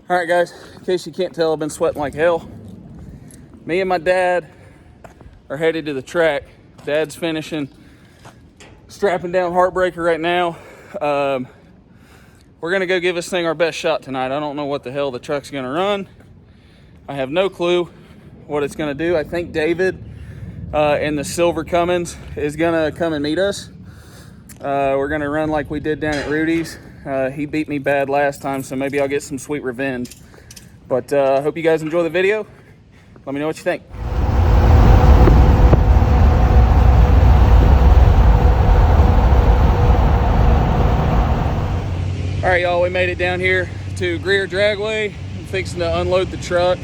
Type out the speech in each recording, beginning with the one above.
All right, guys, in case you can't tell, I've been sweating like hell. Me and my dad are headed to the track. Dad's finishing strapping down Heartbreaker right now. We're gonna go give this thing our best shot tonight. I don't know what the hell the truck's gonna run. I have no clue what it's gonna do. I think David in the silver Cummins is gonna come and meet us. We're gonna run like we did down at Rudy's. He beat me bad last time, so maybe I'll get some sweet revenge. But I hope you guys enjoy the video. Let me know what you think. All right, y'all, we made it down here to Greer Dragway. I'm fixing to unload the truck,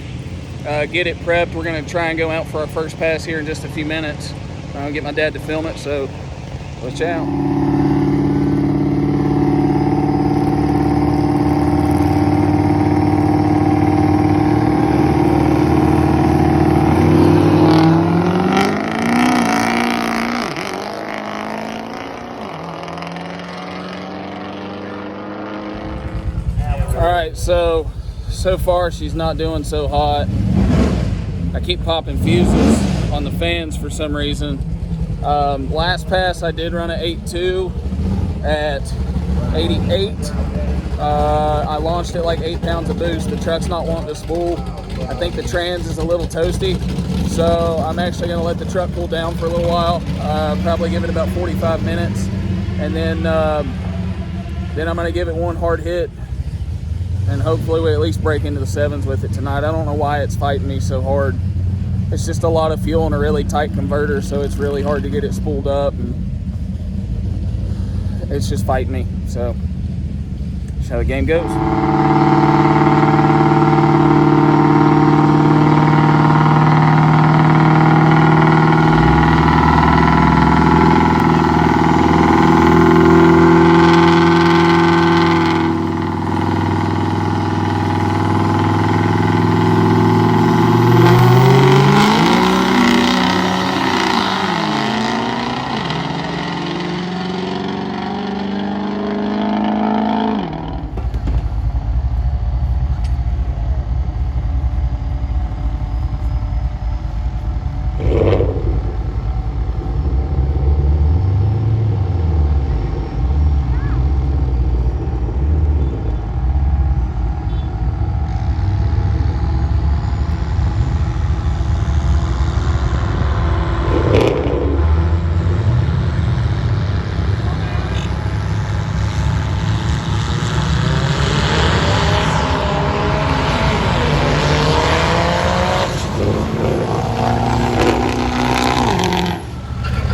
get it prepped. We're gonna try and go out for our first pass here in just a few minutes. I'll get my dad to film it, so watch out. All right, so far she's not doing so hot. I keep popping fuses on the fans for some reason. Last pass I did run an 8.2 at 88. I launched it like 8 pounds of boost. The truck's not wanting to spool. I think the trans is a little toasty, so I'm actually gonna let the truck cool down for a little while. Probably give it about 45 minutes, and then I'm gonna give it one hard hit, and hopefully we at least break into the 7s with it tonight. I don't know why it's fighting me so hard. It's just a lot of fuel and a really tight converter, so it's really hard to get it spooled up, and it's just fighting me. So that's how the game goes.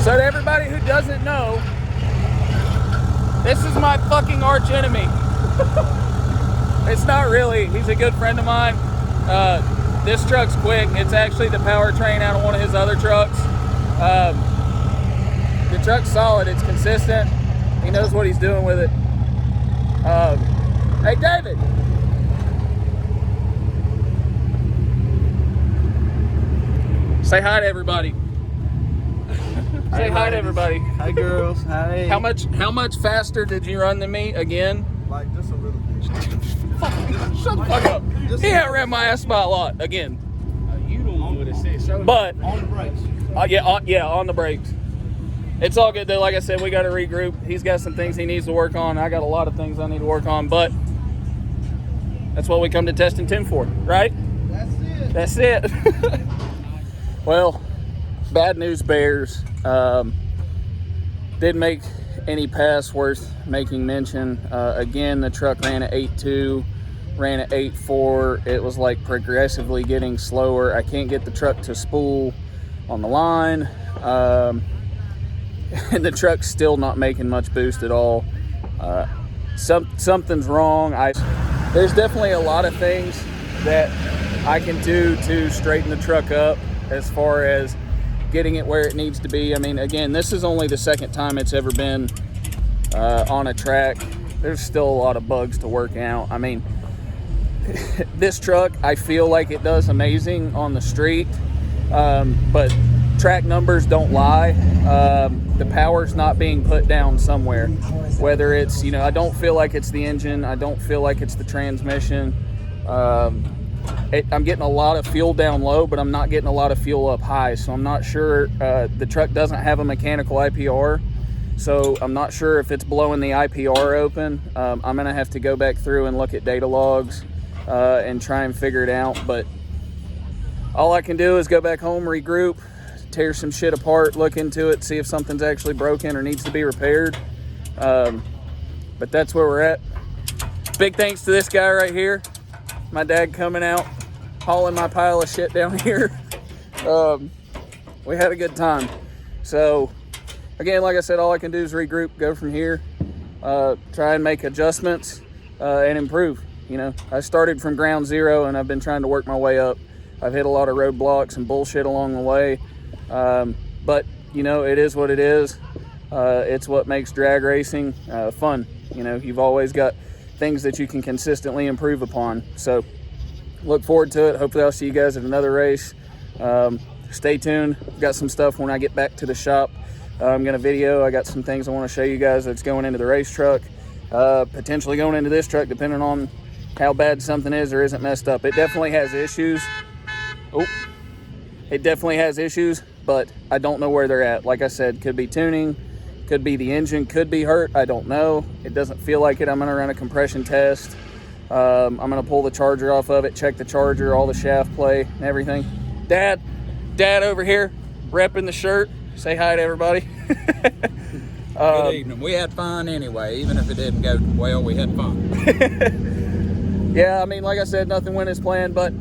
So to everybody who doesn't know, this is my fucking arch enemy. It's not really. He's a good friend of mine. This truck's quick. It's actually the powertrain out of one of his other trucks. The truck's solid. It's consistent. He knows what he's doing with it. Hey, David. Say hi to everybody. Say hi to everybody. Hi, girls. Hi. How much faster did you run than me again? Like just a little bit. Shut the fuck up. He outran my ass by a lot again. You don't know what it says. But on the brakes. Yeah, on the brakes. It's all good though. Like I said, we got to regroup. He's got some things he needs to work on. I got a lot of things I need to work on, but that's what we come to Testing Tim for, right? That's it. Well, bad news bears. Didn't make any pass worth making mention. Again, the truck ran at 8.2, ran at 8.4. It was like progressively getting slower. I can't get the truck to spool on the line. And the truck's still not making much boost at all. Something's wrong. There's definitely a lot of things that I can do to straighten the truck up as far as getting it where it needs to be. I mean, again, this is only the second time it's ever been on a track. There's still a lot of bugs to work out. I mean, this truck, I feel like it does amazing on the street, but track numbers don't lie. The power's not being put down somewhere, whether it's, I don't feel like it's the engine. I don't feel like it's the transmission. I'm getting a lot of fuel down low, but I'm not getting a lot of fuel up high. So I'm not sure. The truck doesn't have a mechanical IPR. So I'm not sure if it's blowing the IPR open. I'm going to have to go back through and look at data logs and try and figure it out. But all I can do is go back home, regroup, tear some shit apart, look into it, see if something's actually broken or needs to be repaired. But that's where we're at. Big thanks to this guy right here. My dad coming out, hauling my pile of shit down here. We had a good time. So again, like I said, all I can do is regroup, go from here, try and make adjustments and improve. You know, I started from ground zero and I've been trying to work my way up. I've hit a lot of roadblocks and bullshit along the way. But, you know, it is what it is. It's what makes drag racing fun. You know, you've always got things that you can consistently improve upon. So look forward to it. Hopefully I'll see you guys at another race. Stay tuned. Got some stuff when I get back to the shop. I'm going to video. I got some things I want to show you guys that's going into the race truck, potentially going into this truck, depending on how bad something is or isn't messed up. It definitely has issues. It definitely has issues, but I don't know where they're at. Like I said, could be tuning, could be the engine, could be hurt. I don't know. It doesn't feel like it. I'm going to run a compression test. I'm going to pull the charger off of it, check the charger, all the shaft play and everything. Dad over here, repping the shirt. Say hi to everybody. Good evening. We had fun anyway. Even if it didn't go well, we had fun. Yeah, I mean, like I said, nothing went as planned, but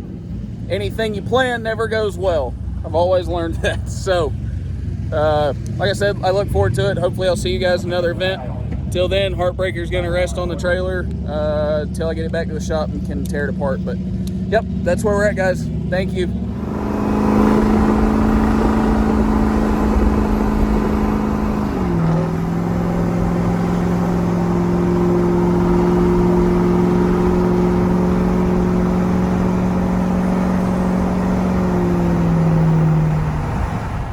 anything you plan never goes well. I've always learned that. So, like I said, I look forward to it. Hopefully I'll see you guys at another event. Till then, Heartbreaker's going to rest on the trailer until I get it back to the shop and can tear it apart. But, yep, that's where we're at, guys. Thank you.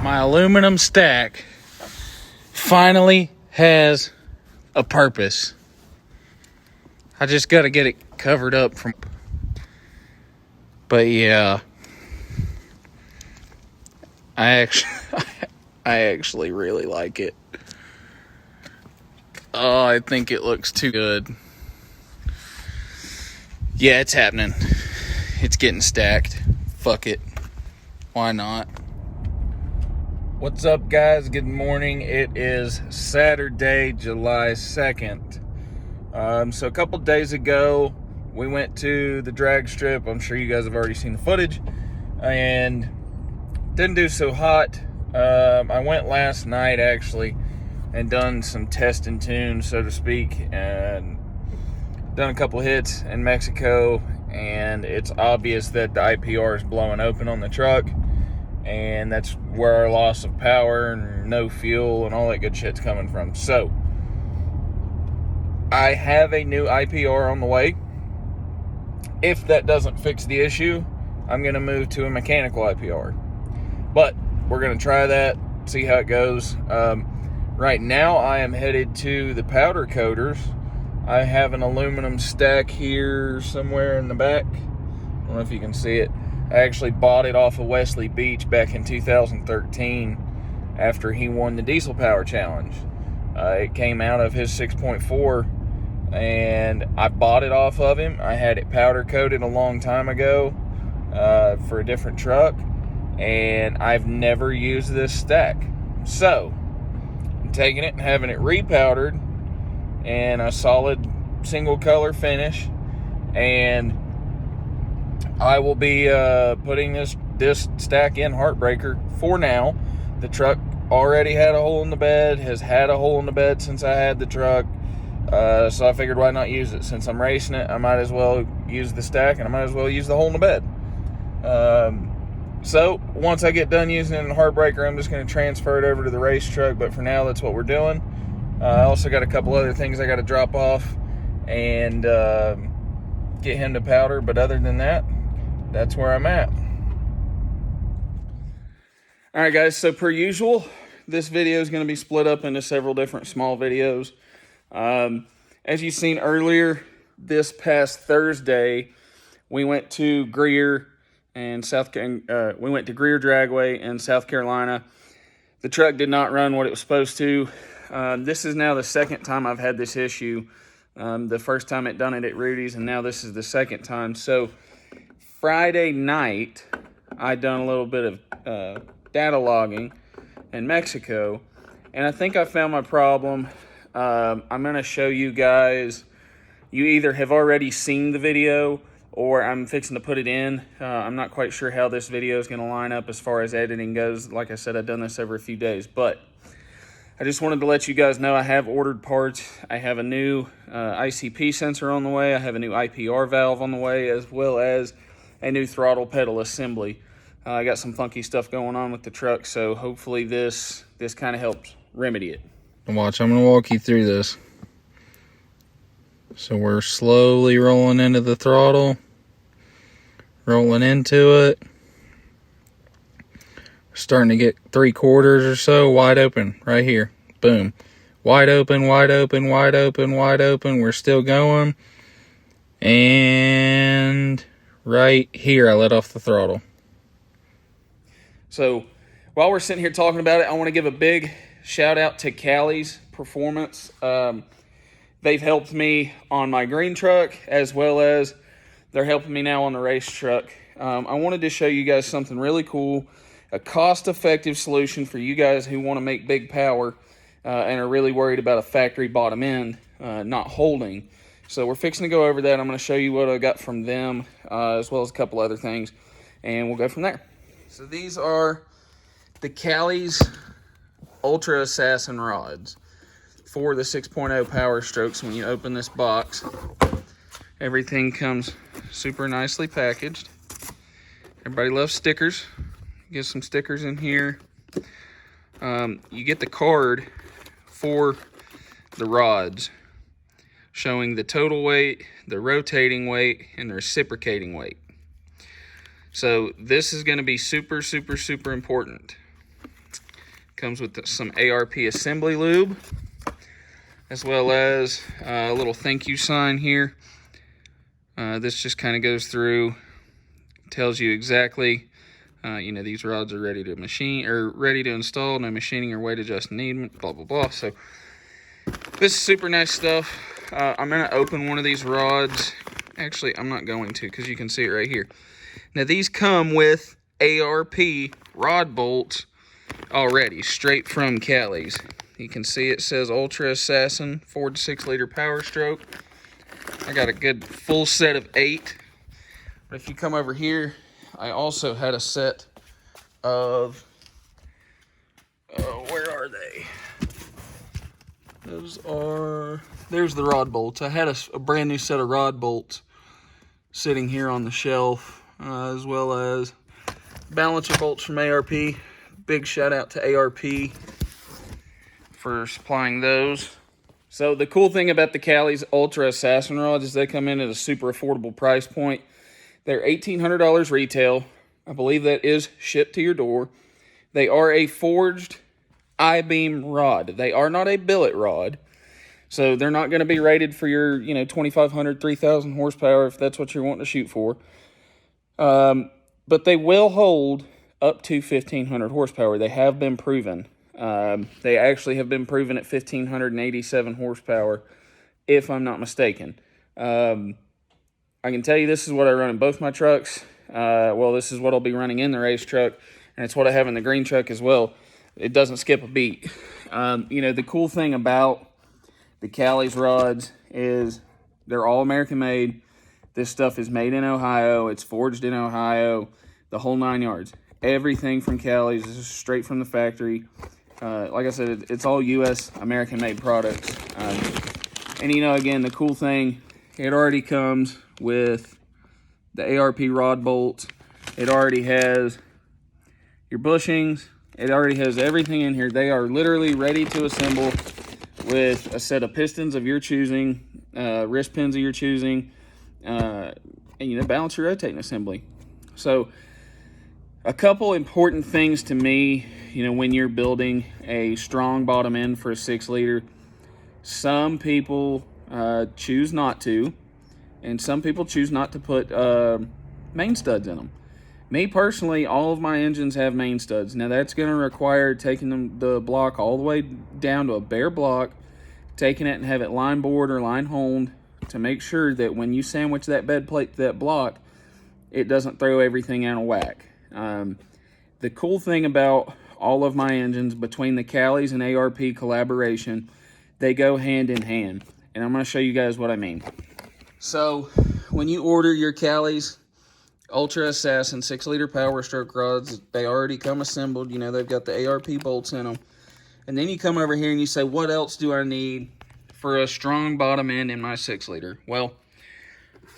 My aluminum stack finally has a purpose. I just got to get it covered up from. But yeah, I actually really like it. Oh, I think it looks too good. Yeah, it's happening. It's getting stacked. Fuck it. Why not? What's up, guys? Good morning. It is Saturday, July 2nd. So a couple days ago, we went to the drag strip. I'm sure you guys have already seen the footage. And didn't do so hot. I went last night, actually, and done some test and tune, so to speak, and done a couple hits in Mexico. And it's obvious that the IPR is blowing open on the truck. And that's where our loss of power and no fuel and all that good shit's coming from. So, I have a new IPR on the way. If that doesn't fix the issue, I'm going to move to a mechanical IPR. But, we're going to try that, see how it goes. Right now, I am headed to the powder coaters. I have an aluminum stack here somewhere in the back. I don't know if you can see it. I actually bought it off of Wesley Beach back in 2013 after he won the Diesel Power Challenge. It came out of his 6.4 and I bought it off of him. I had it powder coated a long time ago for a different truck, and I've never used this stack. So, I'm taking it and having it repowdered in a solid single color finish, and I will be putting this stack in Heartbreaker for now. The truck already had a hole in the bed, has had a hole in the bed since I had the truck. So I figured, why not use it? Since I'm racing it, I might as well use the stack, and I might as well use the hole in the bed. So once I get done using it in Heartbreaker, I'm just going to transfer it over to the race truck. But for now, that's what we're doing. I also got a couple other things I got to drop off and get him to powder. But other than that, that's where I'm at. All right, guys, so per usual, this video is going to be split up into several different small videos. As you've seen earlier, this past Thursday, we went to Greer and we went to Greer Dragway in South Carolina. The truck did not run what it was supposed to. This is now the second time I've had this issue. The first time it done it at Rudy's, and now this is the second time. So Friday night, I done a little bit of data logging in Mexico, and I think I found my problem. I'm going to show you guys. You either have already seen the video or I'm fixing to put it in. I'm not quite sure how this video is going to line up as far as editing goes. Like I said, I've done this over a few days, but I just wanted to let you guys know I have ordered parts. I have a new ICP sensor on the way. I have a new IPR valve on the way, as well as a new throttle pedal assembly. I got some funky stuff going on with the truck, so hopefully this kind of helps remedy it. Watch, I'm going to walk you through this. So we're slowly rolling into the throttle, rolling into it. Starting to get 3/4 or so wide open right here. Boom. Wide open, wide open, wide open, wide open. We're still going. And right here, I let off the throttle. So while we're sitting here talking about it, I want to give a big shout out to Callie's Performance. They've helped me on my green truck, as well as they're helping me now on the race truck. I wanted to show you guys something really cool, a cost-effective solution for you guys who want to make big power and are really worried about a factory bottom end not holding. So we're fixing to go over that. I'm going to show you what I got from them, as well as a couple other things, and we'll go from there. So these are the Callie's Ultra Assassin rods for the 6.0 Powerstrokes. When you open this box, everything comes super nicely packaged. Everybody loves stickers. Get some stickers in here. You get the card for the rods showing the total weight, the rotating weight, and the reciprocating weight. So this is going to be super, super, super important. Comes with some ARP assembly lube, as well as a little thank you sign here. This just kind of goes through, tells you exactly, these rods are ready to machine or ready to install, no machining or weight adjust needed, blah, blah, blah. So this is super nice stuff. I'm going to open one of these rods. Actually, I'm not going to, because you can see it right here. Now, these come with ARP rod bolts already, straight from Callie's. You can see it says Ultra Assassin 4 to 6 liter Powerstroke. I got a good full set of 8. But if you come over here, I also had a set of, where are they? There's the rod bolts. I had a brand new set of rod bolts sitting here on the shelf, as well as balancer bolts from ARP. Big shout out to ARP for supplying those. So the cool thing about the Callie's Ultra Assassin rods is they come in at a super affordable price point. They're $1,800 retail. I believe that is shipped to your door. They are a forged I-beam rod. They are not a billet rod. So they're not going to be rated for your, 2,500, 3,000 horsepower if that's what you're wanting to shoot for. But they will hold up to 1,500 horsepower. They have been proven. They actually have been proven at 1,587 horsepower, if I'm not mistaken. I can tell you this is what I run in both my trucks. This is what I'll be running in the race truck, and it's what I have in the green truck as well. It doesn't skip a beat. The cool thing about the Callie's rods is they're all American made. This stuff is made in Ohio. It's forged in Ohio. The whole 9 yards. Everything from Callie's is straight from the factory. Like I said, it's all U.S. American-made products. And, again, the cool thing, it already comes with the ARP rod bolts. It already has your bushings. It already has everything in here. They are literally ready to assemble with a set of pistons of your choosing, wrist pins of your choosing, and, balance your rotating assembly. So a couple important things to me, when you're building a strong bottom end for a 6 liter. Some people choose not to. and some people choose not to put main studs in them. Me personally, all of my engines have main studs. Now that's going to require taking the block all the way down to a bare block, taking it and have it line bored or line honed to make sure that when you sandwich that bed plate to that block, it doesn't throw everything out of whack. The cool thing about all of my engines, between the Callies and ARP collaboration, they go hand in hand. And I'm going to show you guys what I mean. So when you order your Callies Ultra Assassin 6-liter Powerstroke rods, they already come assembled. You know, they've got the ARP bolts in them. And then you come over here and you say, what else do I need for a strong bottom end in my 6-liter? Well,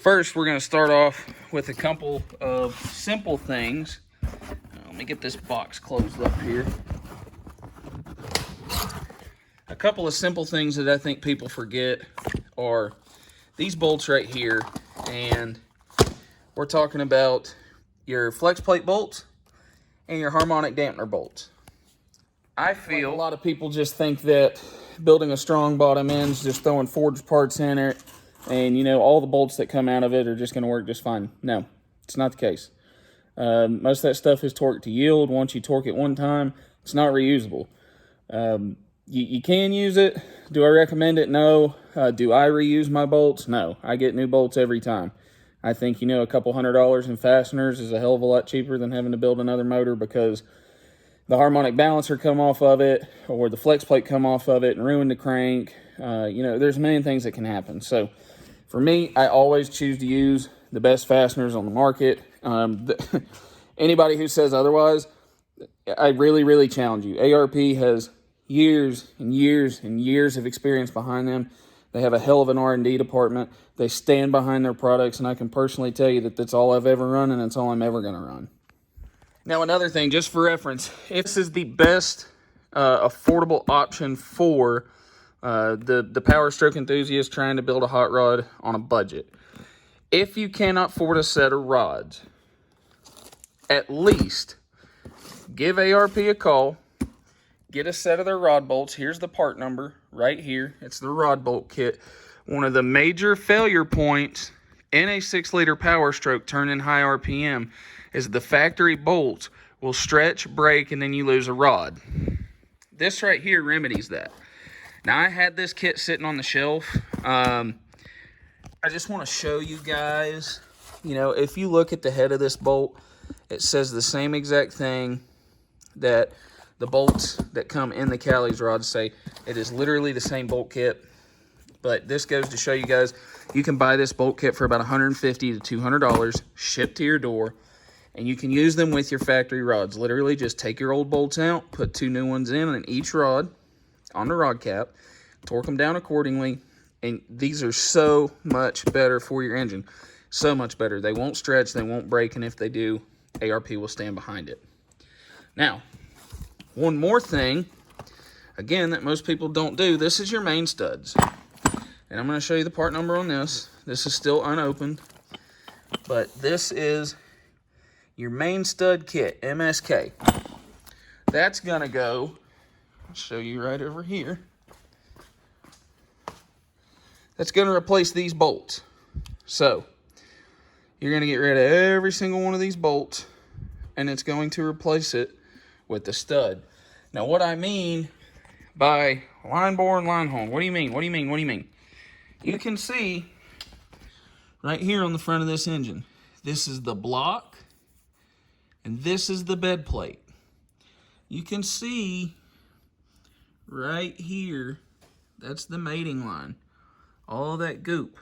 first we're going to start off with a couple of simple things. Let me get this box closed up here. A couple of simple things that I think people forget are these bolts right here, and we're talking about your flex plate bolts and your harmonic dampener bolts. I feel like a lot of people just think that building a strong bottom end is just throwing forged parts in it, and you know, all the bolts that come out of it are just going to work just fine. No, it's not the case. Most of that stuff is torqued to yield. Once you torque it one time, it's not reusable. You can use it. Do I recommend it? No. Do I reuse my bolts? No. I get new bolts every time. I think, you know, a couple $100 in fasteners is a hell of a lot cheaper than having to build another motor, because the harmonic balancer come off of it or the flex plate come off of it and ruin the crank. You know, there's many things that can happen. So for me, I always choose to use the best fasteners on the market. Anybody who says otherwise, I really, really challenge you. ARP has years and years and years of experience behind them. They have a hell of an R&D department. They stand behind their products, and I can personally tell you that that's all I've ever run, and it's all I'm ever going to run. Now, another thing, just for reference, if this is the best affordable option for the Powerstroke enthusiast trying to build a hot rod on a budget. If you cannot afford a set of rods, at least give ARP a call. Get a set of their rod bolts. Here's the part number right here. It's the rod bolt kit. One of the major failure points in a 6-liter Powerstroke turning high RPM is the factory bolts will stretch, break, and then you lose a rod. This right here remedies that. Now, I had this kit sitting on the shelf. I just want to show you guys, you know, if you look at the head of this bolt, it says the same exact thing that the bolts that come in the Callies rods say. It is literally the same bolt kit, but this goes to show you guys, you can buy this bolt kit for about $150 to $200, shipped to your door, and you can use them with your factory rods. Literally just take your old bolts out, put 2 new ones in each rod on the rod cap, torque them down accordingly, and these are so much better for your engine. So much better. They won't stretch, they won't break, and if they do, ARP will stand behind it. Now, one more thing, again, that most people don't do. This is your main studs. And I'm going to show you the part number on this. This is still unopened. But this is your main stud kit, MSK. That's going to go, I'll show you right over here. That's going to replace these bolts. So, you're going to get rid of every single one of these bolts, and it's going to replace it with the stud. Now, what I mean by line bore and line hole, what do you mean? What do you mean? What do you mean? You can see right here on the front of this engine, this is the block, and this is the bed plate. You can see right here, that's the mating line. All of that goop,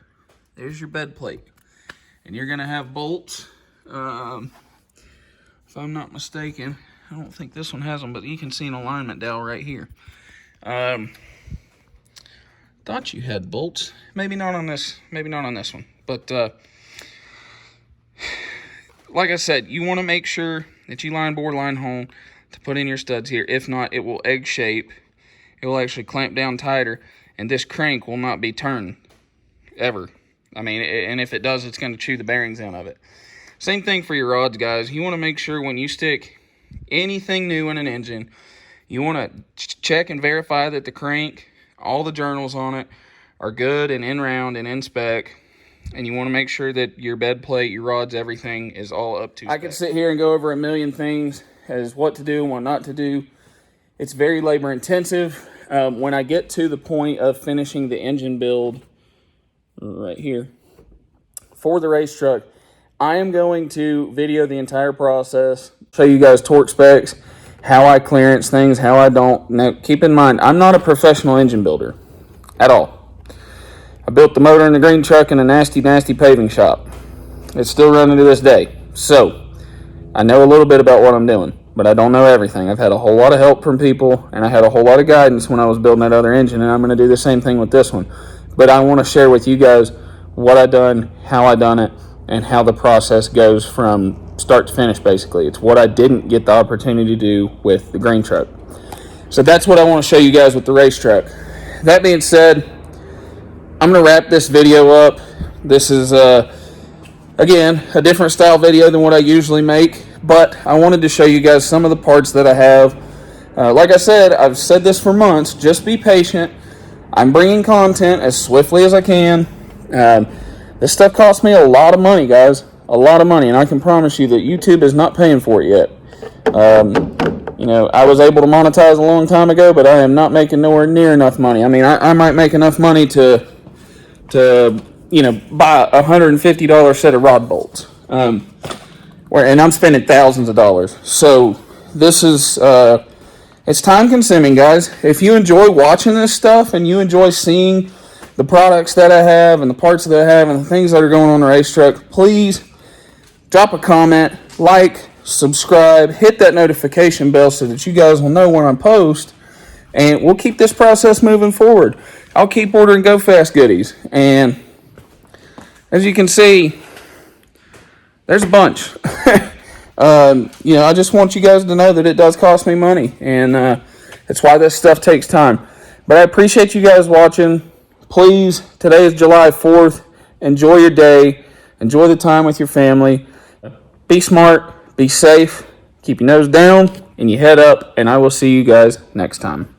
there's your bed plate. And you're gonna have bolts, if I'm not mistaken, I don't think this one has them, but you can see an alignment dowel right here. Thought you had bolts. Maybe not on this one. But like I said, you want to make sure that you line bore, line hole to put in your studs here. If not, it will egg shape. It will actually clamp down tighter, and this crank will not be turned ever. I mean, and if it does, it's going to chew the bearings out of it. Same thing for your rods, guys. You want to make sure when you stick anything new in an engine, you want to check and verify that the crank, all the journals on it, are good and in round and in spec. and you want to make sure that your bed plate, your rods, everything is all up to I could sit here and go over a million things as what to do and what not to do. It's very labor intensive. When I get to the point of finishing the engine build right here for the race truck, I am going to video the entire process, show you guys torque specs, how I clearance things, how I don't. Now, keep in mind, I'm not a professional engine builder at all. I built the motor in the green truck in a nasty, nasty paving shop. It's still running to this day. So, I know a little bit about what I'm doing, but I don't know everything. I've had a whole lot of help from people, and I had a whole lot of guidance when I was building that other engine, and I'm going to do the same thing with this one. But I want to share with you guys what I done, how I done it, and how the process goes from start to finish, basically. It's what I didn't get the opportunity to do with the green truck. So that's what I want to show you guys with the race truck. That being said, I'm going to wrap this video up. This is, again, a different style video than what I usually make, but I wanted to show you guys some of the parts that I have. Like I said, I've said this for months, just be patient. I'm bringing content as swiftly as I can. This stuff costs me a lot of money, guys. A lot of money, and I can promise you that YouTube is not paying for it yet. You know, I was able to monetize a long time ago, but I am not making nowhere near enough money. I mean, I might make enough money to you know, buy a $150 set of rod bolts. And I'm spending thousands of dollars. So this is, it's time consuming, guys. If you enjoy watching this stuff and you enjoy seeing the products that I have and the parts that I have and the things that are going on the race truck, please drop a comment, like, subscribe, hit that notification bell so that you guys will know when I post, and we'll keep this process moving forward. I'll keep ordering Go Fast goodies, and as you can see, there's a bunch. You know, I just want you guys to know that it does cost me money, and that's why this stuff takes time. But I appreciate you guys watching. Please, today is July 4th. Enjoy your day. Enjoy the time with your family. Be smart. Be safe. Keep your nose down and your head up. And I will see you guys next time.